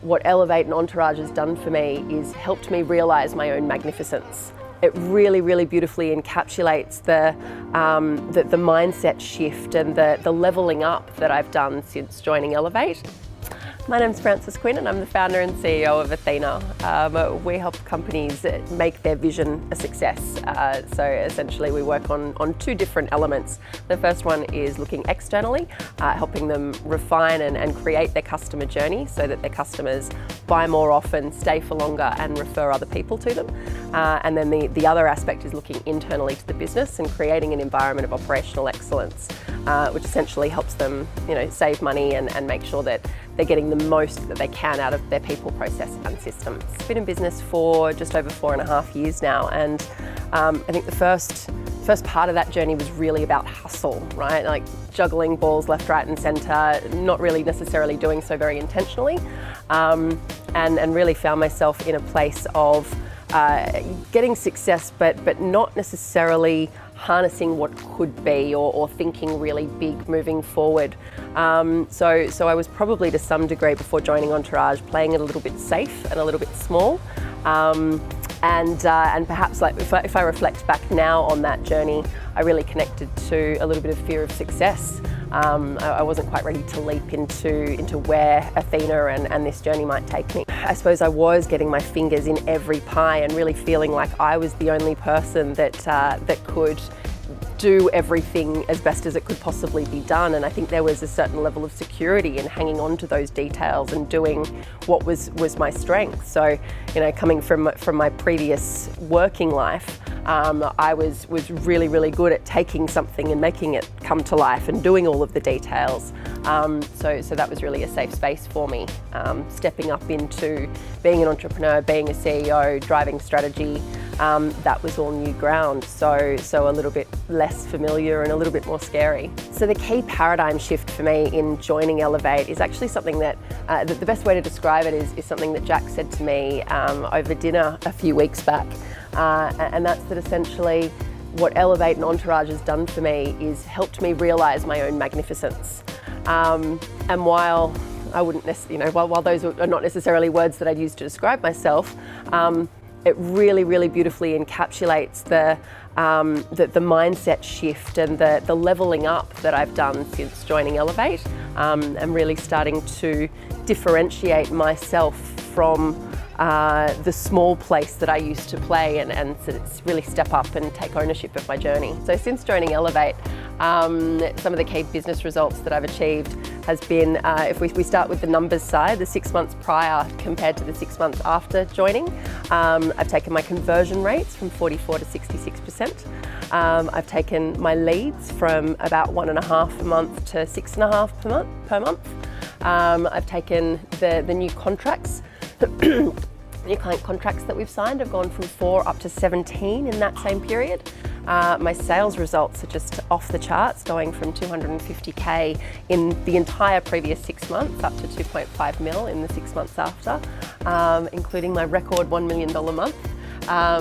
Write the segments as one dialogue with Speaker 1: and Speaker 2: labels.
Speaker 1: what Elevate and Entourage has done for me is helped me realise my own magnificence. It really, really beautifully encapsulates the mindset shift and the levelling up that I've done since joining Elevate. My name's Frances Quinn and I'm the founder and CEO of Athena. We help companies make their vision a success. So essentially we work on two different elements. The first one is looking externally, helping them refine and create their customer journey so that their customers buy more often, stay for longer and refer other people to them. And then the other aspect is looking internally to the business and creating an environment of operational excellence, which essentially helps them, save money and make sure that they're getting the most that they can out of their people, process and systems. I've been in business for just over 4.5 years now, and I think the first part of that journey was really about hustle, right? Like juggling balls left, right and centre, not really necessarily doing so very intentionally, and really found myself in a place of getting success but not necessarily harnessing what could be or thinking really big moving forward. So I was probably to some degree before joining Entourage playing it a little bit safe and a little bit small. And perhaps like if I reflect back now on that journey, I really connected to a little bit of fear of success. I wasn't quite ready to leap into where Athena and this journey might take me. I suppose I was getting my fingers in every pie and really feeling like I was the only person that could do everything as best as it could possibly be done, and I think there was a certain level of security in hanging on to those details and doing what was my strength. So, coming from my previous working life, I was really, really good at taking something and making it come to life and doing all of the details. So that was really a safe space for me. Stepping up into being an entrepreneur, being a CEO, driving strategy, that was all new ground. So a little bit less familiar and a little bit more scary. So the key paradigm shift for me in joining Elevate is actually something that, the best way to describe it is something that Jack said to me over dinner a few weeks back. And that's that essentially what Elevate and Entourage has done for me is helped me realise my own magnificence. And while I wouldn't necessarily, while those are not necessarily words that I'd use to describe myself, it really, really beautifully encapsulates the mindset shift and the levelling up that I've done since joining Elevate. I'm really starting to differentiate myself from the small place that I used to play and really step up and take ownership of my journey. So since joining Elevate, some of the key business results that I've achieved has been, if we start with the numbers side, the 6 months prior compared to the 6 months after joining, I've taken my conversion rates from 44 to 66%. I've taken my leads from about 1.5 a month to 6.5 per month. I've taken the new contracts, new client contracts that we've signed have gone from 4 up to 17 in that same period. My sales results are just off the charts, going from 250K in the entire previous 6 months up to 2.5 mil in the 6 months after, including my record $1 million month,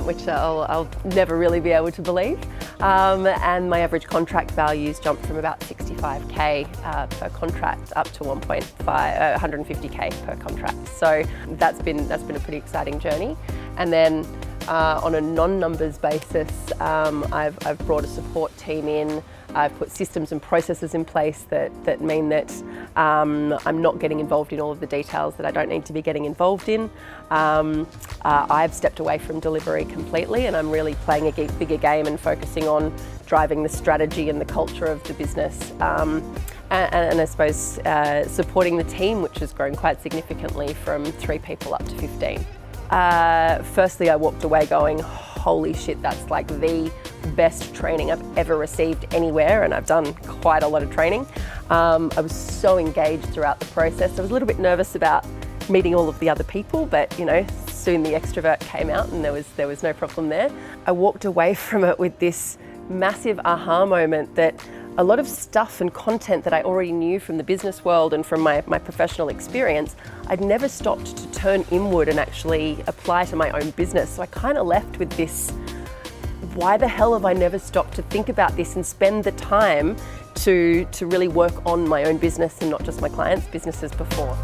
Speaker 1: which I'll never really be able to believe. And my average contract values jumped from about 65K per contract up to 150K per contract. So that's been a pretty exciting journey. And then on a non-numbers basis, I've brought a support team in. I've put systems and processes in place that mean that I'm not getting involved in all of the details that I don't need to be getting involved in. I've stepped away from delivery completely and I'm really playing a bigger game and focusing on driving the strategy and the culture of the business. And I suppose supporting the team, which has grown quite significantly from 3 people up to 15. Firstly, I walked away going, holy shit, that's like the best training I've ever received anywhere, and I've done quite a lot of training. I was so engaged throughout the process. I was a little bit nervous about meeting all of the other people, but soon the extrovert came out and there was no problem there. I walked away from it with this massive aha moment that a lot of stuff and content that I already knew from the business world and from my professional experience, I'd never stopped to turn inward and actually apply to my own business. So I kind of left with this, why the hell have I never stopped to think about this and spend the time to really work on my own business and not just my clients' businesses before?